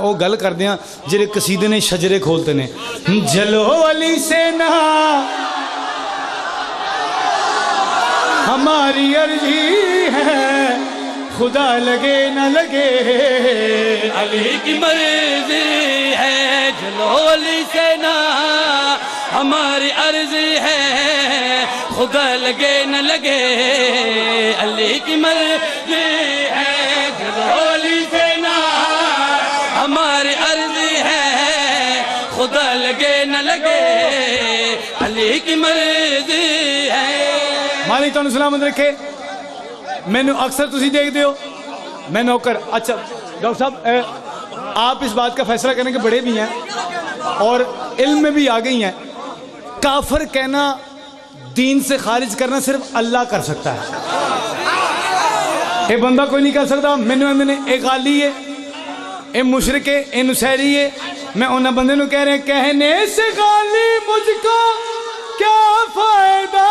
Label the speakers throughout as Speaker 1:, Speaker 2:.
Speaker 1: وہ گل کردے ہیں جڑے قصیدے نے شجرے کھولتے نے جلو علی سے نہ ہماری عرضی ہے خدا لگے نہ لگے
Speaker 2: علی کی مرضی ہے جلو علی سے نہ ہماری عرضی ہے خدا لگے نہ لگے علی کی مرضی ہے جلو علی سے نہ ہماری عرضی ہے خدا لگے نہ لگے علی کی مرضی ہے۔
Speaker 1: مالک تو سلامت رکھے۔ میں نے اکثر تسی دیکھ دیو میں نوکر اچھا ڈاکٹر صاحب آپ اس بات کا فیصلہ کرنے کے بڑے بھی ہیں اور علم میں بھی آ گئی ہیں، کافر کہنا دین سے خارج کرنا صرف اللہ کر سکتا ہے، اے بندہ کوئی نہیں کر سکتا۔ میں اے غالی ہے، اے مشرک ہے، اے نصیری ہے، میں انہاں بندے نو کہہ رہے ہیں کہنے سے غالی مجھ کو کیا فائدہ،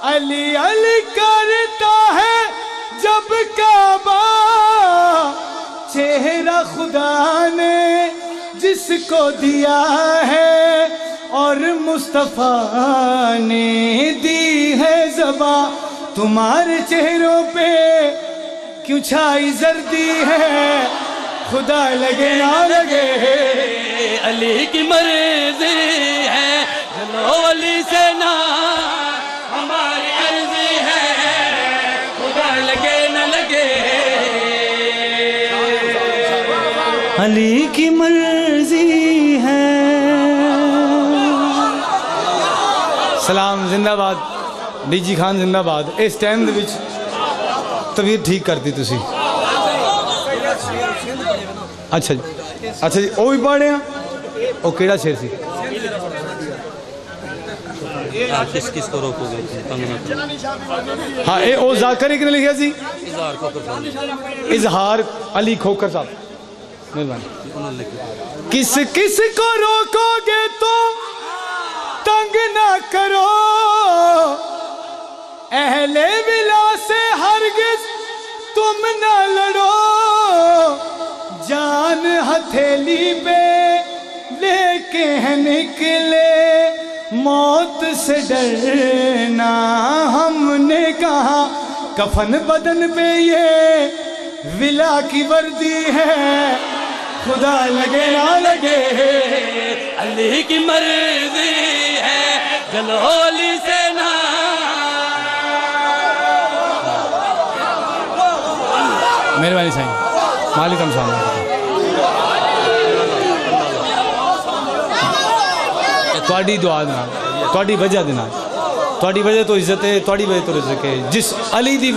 Speaker 1: علی علی کرتا ہے جب کعبہ، چہرہ خدا نے جس کو دیا ہے اور مصطفیٰ نے دی ہے زباں، تمہارے چہروں پہ کیوں چھائی زردی ہے خدا لگے نہ لگے
Speaker 2: علی کی مرضی ہے جلو علی سے نہ ہماری عرضی ہے خدا لگے نہ لگے
Speaker 1: علی کی مرضی ہے۔ سلام زندہ باد ڈی جی خان زندہ باد۔ اس ٹائم دے وچ طبیعت ٹھیک کرتی تسی اچھا جی وہ بھی پڑھ رہے ہیں وہ کیڑا شیر سی
Speaker 2: کس کس کو روکو گے
Speaker 1: ہاں اے او ذاکر ایک نے لکھا سی اظہار علی کھوکر صاحب مہربانی۔ کس کس کو روکو گے تم تنگ نہ کرو اہل ولا سے ہرگز تم نہ لڑو، جان ہتھیلی پہ لے کے نکلے موت سے ڈرنا، ہم نے کہا کفن بدن پہ یہ ولا کی وردی ہے خدا لگے نہ لگے
Speaker 2: علی کی مرضی ہے جلو علی سے نہ
Speaker 1: مہربانی سائیں مالکم السلام۔ تواڈی دعا دے نال تواڈی وجہ دے نال تواڈی وجہ تو عزت ہے، تواڈی وجہ تو رزق ہے، جس علی دی